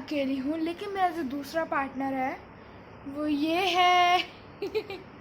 अकेली हूँ, लेकिन मेरा जो दूसरा पार्टनर है वो ये है।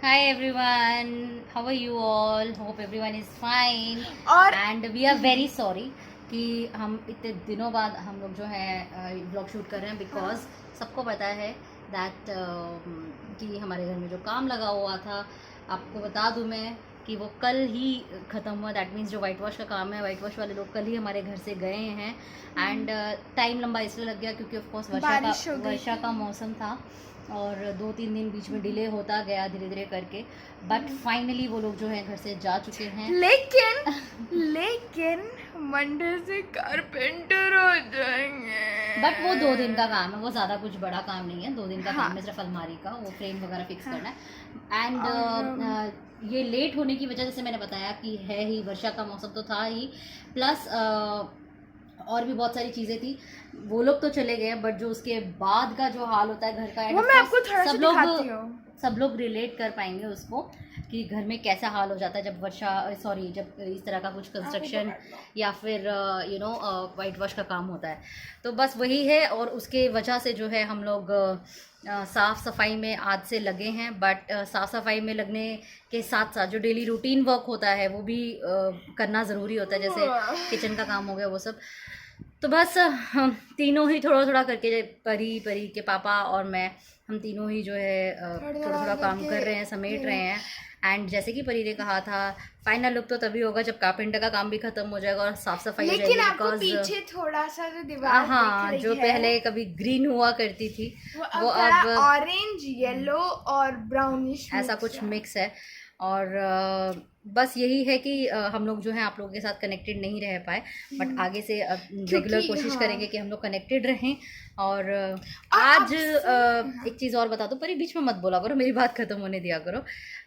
Hi everyone, how are you all? Hope everyone is fine. और And we are very sorry कि हम इतने दिनों बाद हम लोग जो है ब्लॉग शूट कर रहे हैं बिकॉज सबको पता है दैट कि हमारे घर में जो काम लगा हुआ था, आपको बता दूं मैं कि वो कल ही ख़त्म हुआ। दैट मीन्स जो वाइट वॉश का काम है, वाइट वॉश वाले लोग कल ही हमारे घर से गए हैं। एंड टाइम लंबा इसलिए लग गया क्योंकि ऑफ कोर्स वर्षा का मौसम था और 2-3 दिन बीच में डिले होता गया धीरे धीरे करके। बट फाइनली वो लोग जो है घर से जा चुके हैं। लेकिन मंडे से कारपेंटर हो जाएंगे। बट वो 2 दिन का काम है, वो ज़्यादा कुछ बड़ा काम नहीं है। 2 दिन का काम है सिर्फ अलमारी का, वो फ्रेम वगैरह फिक्स करना है। एंड ये लेट होने की वजह, जैसे मैंने बताया कि है ही, वर्षा का मौसम तो था ही, प्लस और भी बहुत सारी चीज़ें थी। वो लोग तो चले गए, बट जो उसके बाद का जो हाल होता है घर का, वो मैं आपको थोड़ा सा दिखाती हूँ। सब लोग रिलेट कर पाएंगे उसको कि घर में कैसा हाल हो जाता है जब जब इस तरह का कुछ कंस्ट्रक्शन या फिर वाइट वॉश का काम होता है। तो बस वही है, और उसके वजह से जो है हम लोग साफ़ सफाई में आज से लगे हैं। बट साफ़ सफाई में लगने के साथ साथ जो डेली रूटीन वर्क होता है वो भी करना ज़रूरी होता है, जैसे किचन का काम हो गया वो सब। तो बस हम तीनों ही थोड़ा थोड़ा करके, परी के पापा और मैं, हम तीनों ही जो है थोड़ा थोड़ा काम कर रहे हैं, समेट रहे हैं। एंड जैसे कि परी ने कहा था, फाइनल लुक तो तभी होगा जब कारपेंटर का काम भी खत्म हो जाएगा और साफ सफाई हो जाएगी। लेकिन आपको पीछे थोड़ा सा जो दीवार हाँ, जो पहले कभी ग्रीन हुआ करती थी वो अब ऑरेंज, येलो और ब्राउनिश ऐसा कुछ मिक्स है। और बस यही है कि हम लोग जो है आप लोगों के साथ कनेक्टेड नहीं रह पाए, बट आगे से रेगुलर कोशिश करेंगे कि हम लोग कनेक्टेड रहें। और आज एक चीज़ और बता दो, परी बीच में मत बोला करो, मेरी बात ख़त्म होने दिया करो।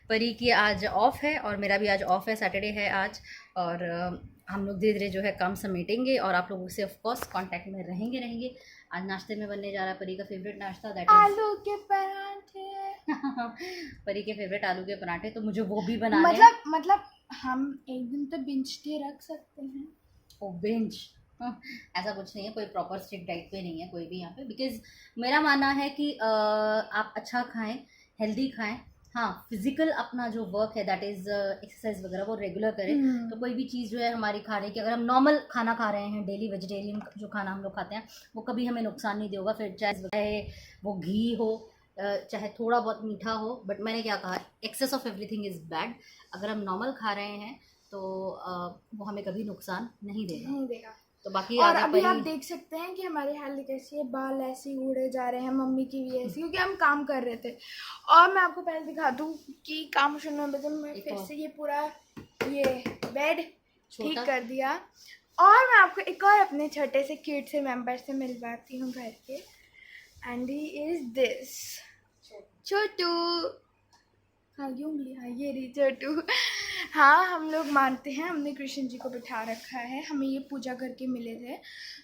परी की आज ऑफ है और मेरा भी आज ऑफ है, सैटरडे है आज। और हम लोग धीरे धीरे जो है काम समेटेंगे और आप लोगों से ऑफकोर्स कांटेक्ट में रहेंगे। आज नाश्ते में बनने जा रहा है परी का फेवरेट नाश्ता, दैट इज आलू के पराठे। परी के फेवरेट आलू के पराठे, तो मुझे वो भी बनाने मतलब हम एक दिन तो बिंच के रख सकते हैं। ओ बेंच, ऐसा कुछ नहीं है, कोई प्रॉपर स्ट्रिक्ट डाइट पे नहीं है कोई भी यहाँ पे। बिकॉज मेरा मानना है कि आप अच्छा खाएं, हेल्दी खाएं। हाँ, फिजिकल अपना जो वर्क है दैट इज़ एक्सरसाइज वगैरह वो रेगुलर करें। तो कोई भी चीज़ जो है हमारी खाने की, अगर हम नॉर्मल खाना खा रहे हैं, डेली वेजिटेरियन जो खाना हम लोग खाते हैं, वो कभी हमें नुकसान नहीं देगा। फिर चाहे वो घी हो, चाहे थोड़ा बहुत मीठा हो, बट मैंने क्या कहा, excess of everything is bad. अगर हम नॉर्मल खा रहे हैं तो वो हमें कभी नुकसान नहीं देगा। तो बाकी और अभी आप देख सकते हैं कि हमारी हालत कैसी है, बाल ऐसे उड़े जा रहे हैं, मम्मी की भी ऐसी, क्योंकि हम काम कर रहे थे। और मैं आपको पहले दिखा दूं कि काम शुरू होने बजे मैं फिर से ये पूरा बेड ठीक कर दिया। और मैं आपको एक और अपने छोटे से क्यूट से मेंबर से मिलवाती हूँ घर के। एंड ही इज दिस छोटू। हाँ ये रही छोटू। हाँ, हम लोग मानते हैं, हमने कृष्ण जी को बिठा रखा है। हमें ये पूजा करके मिले थे,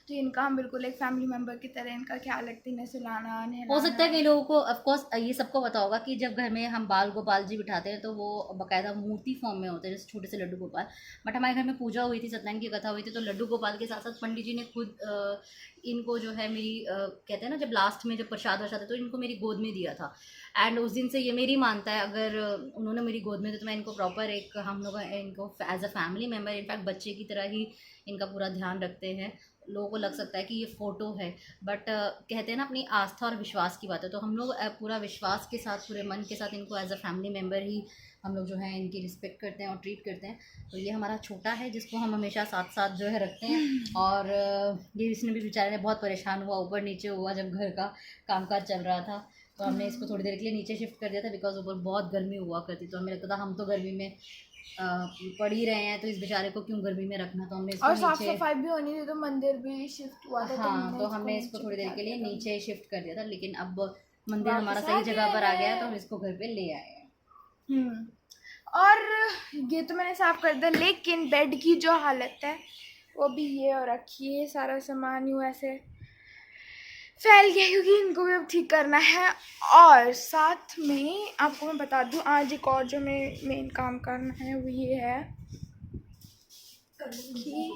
तो इनका हम बिल्कुल एक फैमिली मेम्बर की तरह इनका ख्याल रखते हैं, सुलाना, नहलाना। हो सकता है कई लोगों को, ऑफ कोर्स ये सबको पता होगा कि जब घर में हम बाल गोपाल जी बिठाते हैं तो वो बाकायदा मूर्ति फॉर्म में होते हैं, जैसे छोटे से लड्डू गोपाल। बट हमारे घर में पूजा हुई थी, सत्यनारायण की कथा हुई थी, तो लड्डू गोपाल के साथ साथ पंडित जी ने खुद इनको जो है मेरी कहते हैं ना, जब लास्ट में जब प्रसाद वरसाद है तो इनको मेरी गोद में दिया था। एंड उस दिन से ये मेरी मानता है, अगर उन्होंने मेरी गोद में दिया तो मैं इनको प्रॉपर एक, हम लोग इनको as a family member, in fact बच्चे की तरह ही इनका पूरा ध्यान रखते हैं। लोगों को लग सकता है कि ये फ़ोटो है, बट कहते हैं ना, अपनी आस्था और विश्वास की बात है। तो हम लोग पूरा विश्वास के साथ, पूरे मन के साथ इनको एज अ फैमिली मेम्बर ही हम लोग जो है इनकी रिस्पेक्ट करते हैं और ट्रीट करते हैं। तो ये हमारा छोटा है जिसको हम हमेशा साथ साथ जो है रखते हैं। और ये इसने भी बेचारे ने बहुत परेशान हुआ, ऊपर नीचे हुआ जब घर का कामकाज चल रहा था, तो हमने इसको थोड़ी देर के लिए नीचे शिफ्ट कर दिया था, बिकॉज ऊपर बहुत गर्मी हुआ करती। तो हमें लगता था हम तो गर्मी में पड़ ही रहे हैं, तो इस बेचारे को क्यों गर्मी में रखना। तो हमने इसको और साफ सफाई भी होनी थी, तो मंदिर भी शिफ्ट हुआ था। हाँ, तो हमने इसको थोड़ी देर के लिए नीचे शिफ्ट कर दिया था, लेकिन अब मंदिर हमारा सही जगह पर आ गया है, तो हम इसको घर पे ले आए हैं। और ये तो मैंने साफ कर दिया, लेकिन बेड की जो हालत है वो भी ये हो रखी है, सारा सामान यूँ ऐसे फैल गया, क्योंकि इनको भी अब ठीक करना है। और साथ में आपको मैं बता दूं, आज एक और जो मेन काम करना है वो ये है कि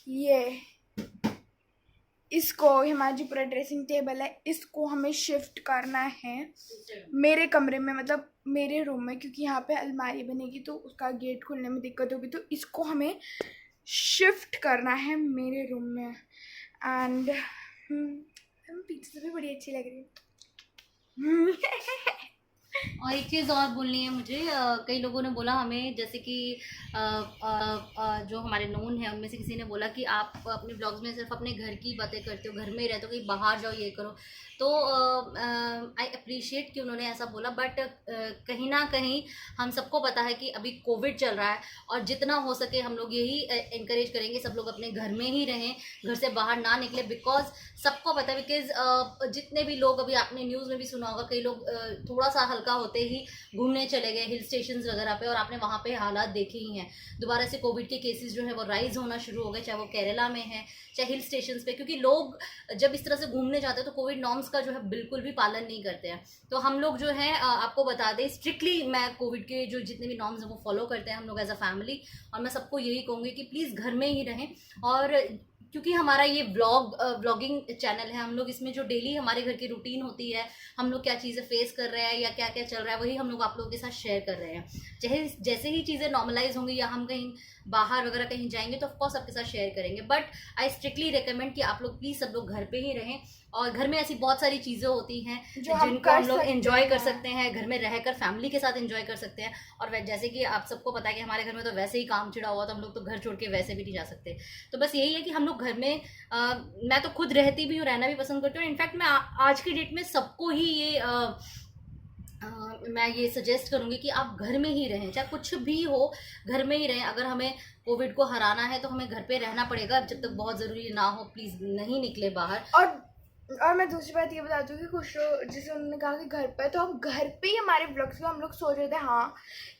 ये इसको, हमारा जो पूरा ड्रेसिंग टेबल है इसको हमें शिफ्ट करना है मेरे कमरे में, मतलब मेरे रूम में, क्योंकि यहाँ पे अलमारी बनेगी तो उसका गेट खोलने में दिक्कत होगी, तो इसको हमें शिफ्ट करना है मेरे रूम में। एंड पीछे से भी बड़ी अच्छी लग रही है। और एक चीज़ और बोलनी है मुझे, कई लोगों ने बोला हमें, जैसे कि जो हमारे नोन हैं उनमें से किसी ने बोला कि आप अपने ब्लॉग्स में सिर्फ अपने घर की बातें करते हो, घर में ही रहते हो, कहीं बाहर जाओ ये करो। तो आई अप्रिशिएट कि उन्होंने ऐसा बोला, बट कहीं ना कहीं हम सबको पता है कि अभी कोविड चल रहा है और जितना हो सके हम लोग यही इनकरेज करेंगे सब लोग अपने घर में ही रहें, घर से बाहर ना निकले। बिकॉज सबको पता है, बिकॉज जितने भी लोग, अभी आपने न्यूज़ में भी सुना होगा, कई लोग थोड़ा सा हल्का होते ही घूमने चले गए हिल स्टेशन वगैरह पे, और आपने वहाँ पे हालात देखे ही हैं। दोबारा से कोविड के केसेस जो है वो राइज होना शुरू हो गए, चाहे वो केरला में है चाहे हिल स्टेशन पे, क्योंकि लोग जब इस तरह से घूमने जाते हैं तो कोविड नॉर्म्स का जो है बिल्कुल भी पालन नहीं करते हैं। तो हम लोग जो है आपको बता दें, स्ट्रिक्टली मैं कोविड के जो जितने भी नॉर्म्स हैं वो फॉलो करते हैं हम लोग एज अ फैमिली। और मैं सबको यही कहूँगी कि प्लीज़ घर में ही रहें। और क्योंकि हमारा ये व्लॉगिंग चैनल है, हम लोग इसमें जो डेली हमारे घर की रूटीन होती है, हम लोग क्या चीज़ें फेस कर रहे हैं या क्या क्या चल रहा है, वही हम लोग आप लोगों के साथ शेयर कर रहे हैं। चाहे जैसे ही चीज़ें नॉर्मलाइज होंगी या हम कहीं बाहर वगैरह कहीं जाएंगे तो ऑफकोर्स आपके साथ शेयर करेंगे, बट आई स्ट्रिक्टली रिकमेंड कि आप लोग प्लीज़ सब लोग घर पे ही रहें। और घर में ऐसी बहुत सारी चीज़ें होती हैं जिनको हम लोग एंजॉय कर सकते हैं, घर में रहकर फैमिली के साथ एंजॉय कर सकते हैं। और जैसे कि आप सबको पता है कि हमारे घर में तो वैसे ही काम चिड़ा हुआ, तो हम लोग तो घर छोड़ के वैसे भी नहीं जा सकते। तो बस यही है कि हम लोग घर में, मैं तो खुद रहती भी हूँ, रहना भी पसंद करती हूँ। इनफैक्ट मैं आज की डेट में सबको ही ये मैं ये सजेस्ट करूँगी कि आप घर में ही रहें, चाहे कुछ भी हो घर में ही रहें। अगर हमें कोविड को हराना है तो हमें घर पे रहना पड़ेगा, जब तक बहुत ज़रूरी ना हो प्लीज़ नहीं निकले बाहर। और मैं दूसरी बात ये बता दूँ कि कुछ लोग, जैसे उन्होंने कहा कि घर पर, तो हम घर पे ही हमारे ब्लॉग्स को हम लोग सोच रहे थे हाँ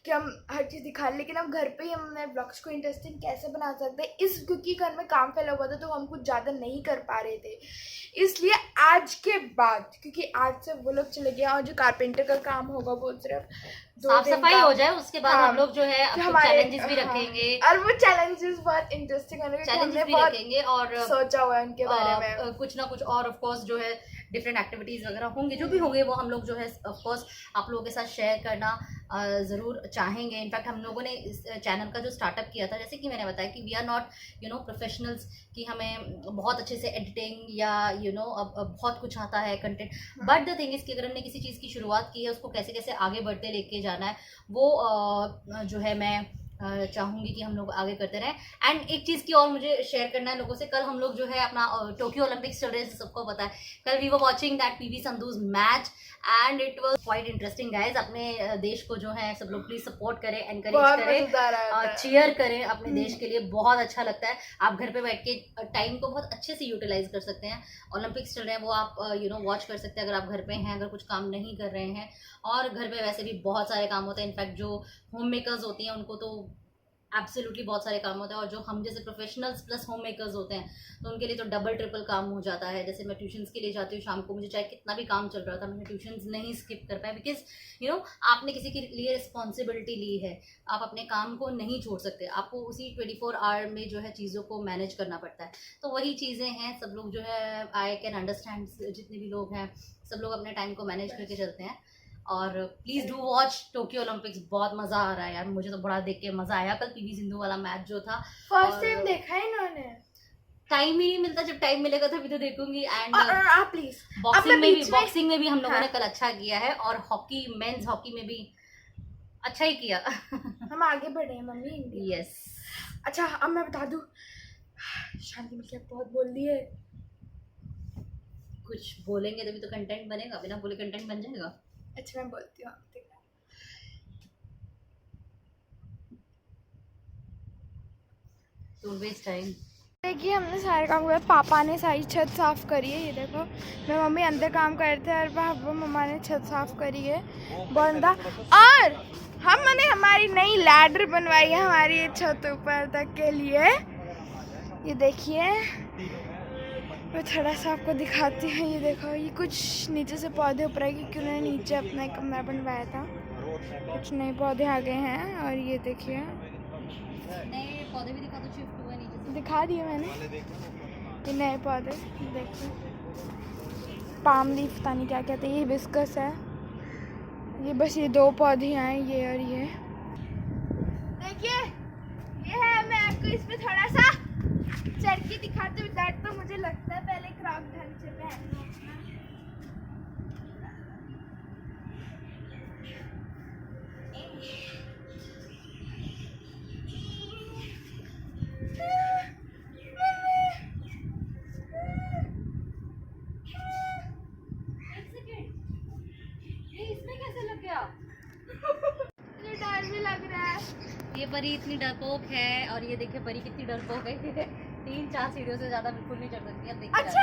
कि हम हर चीज़ दिखा लें, लेकिन हम घर पे ही हमने ब्लॉग्स को इंटरेस्टिंग कैसे बना सकते हैं, क्योंकि घर में काम फैला हुआ था तो हम कुछ ज़्यादा नहीं कर पा रहे थे। इसलिए आज के बाद, क्योंकि आज से वो लोग चले गए और जो कारपेंटर का काम होगा वो सिर्फ साफ सफाई हो जाए, उसके बाद हम लोग जो है चैलेंजेस भी रखेंगे। और वो चैलेंजेस बहुत इंटरेस्टिंग होंगे, चैलेंजेस भी रखेंगे और सोचा हुआ है उनके बारे में कुछ ना कुछ। और ऑफ कोर्स जो है डिफरेंट एक्टिविटीज़ वगैरह होंगे, जो भी होंगे वो हम लोग जो है ऑफ कोर्स आप लोगों के साथ शेयर करना ज़रूर चाहेंगे। इनफैक्ट हम लोगों ने इस चैनल का जो स्टार्टअप किया था, जैसे कि मैंने बताया कि वी आर नॉट प्रोफेशनल्स, कि हमें बहुत अच्छे से एडिटिंग या बहुत कुछ आता है content, but the thing is कि अगर हमने किसी चीज़ की शुरुआत की है उसको कैसे कैसे आगे बढ़ते लेके जाना है, वो जो है मैं चाहूँगी कि हम लोग आगे करते रहें। एंड एक चीज़ की और मुझे शेयर करना है लोगों से, कल हम लोग जो है अपना टोक्यो ओलंपिक्स चल रहे हैं, सबको पता है। कल we were watching that P V Sindhu's match and it was quite interesting guys. अपने देश को जो है सब लोग प्लीज सपोर्ट करें, एनकरेज करें, चीयर करें अपने देश के लिए, बहुत अच्छा लगता है। आप घर पे बैठ के टाइम को बहुत अच्छे से यूटिलाइज कर सकते हैं। ओलंपिक्स चल रहे हैं वो आप वॉच कर सकते हैं अगर आप घर पे हैं, अगर कुछ काम नहीं कर रहे हैं। और घर पे वैसे भी बहुत सारे काम होते हैं, इनफैक्ट जो होम मेकर्स होती हैं उनको तो एब्सोल्युटली बहुत सारे काम होते हैं, और जो हम जैसे प्रोफेशनल्स प्लस होम मेकर्स होते हैं तो उनके लिए तो डबल ट्रिपल काम हो जाता है। जैसे मैं ट्यूशन्स के लिए जाती हूँ शाम को, मुझे चाहे कितना भी काम चल रहा था मैंने ट्यूशन्स नहीं स्किप कर पाया, बिकॉज आपने किसी के लिए रिस्पॉन्सिबिलिटी ली है, आप अपने काम को नहीं छोड़ सकते, आपको उसी 24 आवर में जो है चीज़ों को मैनेज करना पड़ता है। तो वही चीज़ें हैं, सब लोग जो है आई कैन अंडरस्टैंड, जितने भी लोग हैं सब लोग अपने टाइम को मैनेज करके चलते हैं। और please do watch Tokyo Olympics, बहुत मज़ा आ रहा है यार, मुझे तो बड़ा देख के मज़ा आया। कल पीवी सिंधु वाला मैच जो था फर्स्ट टाइम देखा है इन्होंने, टाइम ही नहीं मिलता, जब टाइम मिलेगा तभी तो देखूंगी। एंड प्लीज बॉक्सिंग में भी हम लोगों ने कल अच्छा किया है, और हॉकी, मेंस हॉकी में भी अच्छा ही किया। हम आगे बढ़े हैं मम्मी। यस अच्छा अब मैं बता दूं, शांति मतलब बहुत बोल दी है, कुछ बोलेंगे तभी तो कंटेंट बनेगा, बिना बोले कंटेंट बन जाएगा। अच्छा मैं बोलती हूँ, डोंट वेस्ट टाइम। देखिए हमने सारे काम किया, पापा ने सारी छत साफ़ करी है, ये देखो। मैं मम्मी अंदर काम कर रहे थे और पापा मम्मा ने छत साफ़ करी है बंदा। और हमने हमारी नई लैडर बनवाई है हमारी छत ऊपर तक के लिए, ये देखिए। मैं थोड़ा सा आपको दिखाती हूँ, ये देखो, ये कुछ नीचे से पौधे ऊपर है क्योंकि उन्होंने नीचे अपना एक कमरा बनवाया था, कुछ नए पौधे आ गए हैं। और ये देखिए नए पौधे भी दिखा दो, शिफ्ट हुआ नीचे से, दिखा दिए मैंने। ये नए पौधे देखिए, पाम लीफ पता नहीं क्या कहते हैं, ये हिबिस्कस है। ये बस ये 2 पौधे हैं, ये और ये देखिए। ये है, मैं आपको इस पे थोड़ा सा चढ़ के दिखाती हूँ। डर तो मुझे लगता है, पहले क्रॉक ढंग से पहन लो अपना। मुझे डर भी लग रहा है। ये परी इतनी डरपोक है, और ये देखिए परी कितनी डरपोक है। 3-4 सीढ़ियों से ज्यादा बिल्कुल नहीं चढ़ सकती। अब देखिए अच्छा,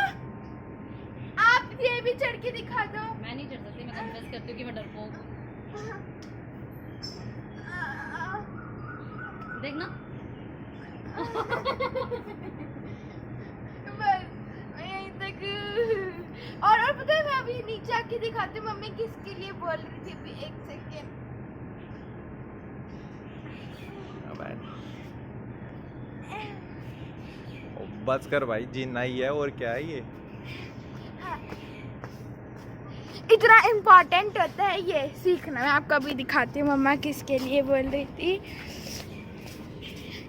आप ये भी चढ़ के दिखा दो। मैं नहीं चढ़ सकती, मैं कन्फेस करती हूँ कि मैं डरपोक हूँ। देखना। बस यहीं तक। और पता है, मैं अभी नीचे आके दिखाती हूँ। मम्मी किसके लिए बोल रही थी, अभी 1 सेकेंड। बस कर भाई, जीना ही है और क्या है ये। हाँ। इतना इम्पोर्टेंट होता है ये सीखना। मैं आपको अभी दिखाती हूँ मम्मा किसके लिए बोल रही थी।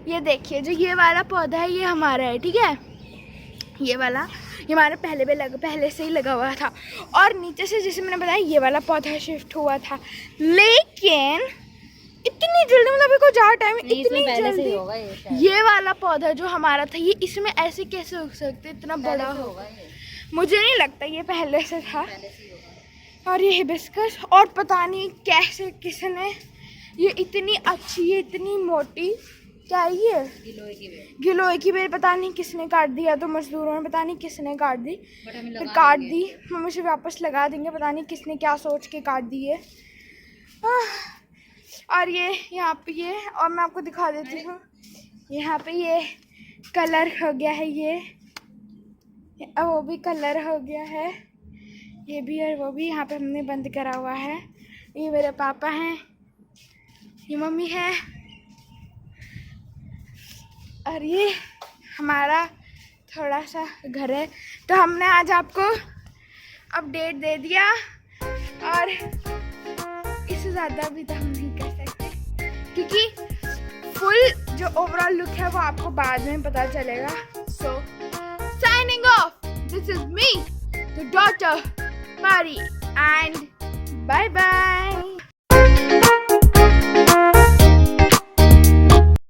ये देखिए, जो ये वाला पौधा है ये हमारा है, ठीक है। ये वाला ये हमारे पहले से ही लगा हुआ था, और नीचे से जैसे मैंने बताया ये वाला पौधा शिफ्ट हुआ था। लेकिन इतनी जल्दी, मतलब को ज़्यादा टाइम, इतनी जल्दी ये वाला पौधा जो हमारा था, ये इसमें ऐसे कैसे उग सकते, इतना बड़ा होगा। मुझे नहीं लगता, ये पहले से था। और ये हिबिस्कस, और पता नहीं कैसे किसने, ये इतनी अच्छी, ये इतनी मोटी, क्या है ये, गिलोय की बेल, पता नहीं किसने काट दिया। तो मजदूरों ने पता नहीं किसने काट दी, फिर काट दी। हम उसे वापस लगा देंगे, पता नहीं किसने क्या सोच के काट दी है। और ये यहाँ पे ये, और मैं आपको दिखा देती हूँ, यहाँ पे ये कलर हो गया है, ये वो भी कलर हो गया है, ये भी और वो भी। यहाँ पे हमने बंद करा हुआ है। ये मेरे पापा हैं, ये मम्मी है, और ये हमारा थोड़ा सा घर है। तो हमने आज आपको अपडेट दे दिया, और इससे ज़्यादा भी तो हम नहीं कर सकते, क्योंकि फुल जो ओवरऑल लुक है वो आपको बाद में पता चलेगा। So signing off, this is me, the daughter Mari, and bye bye.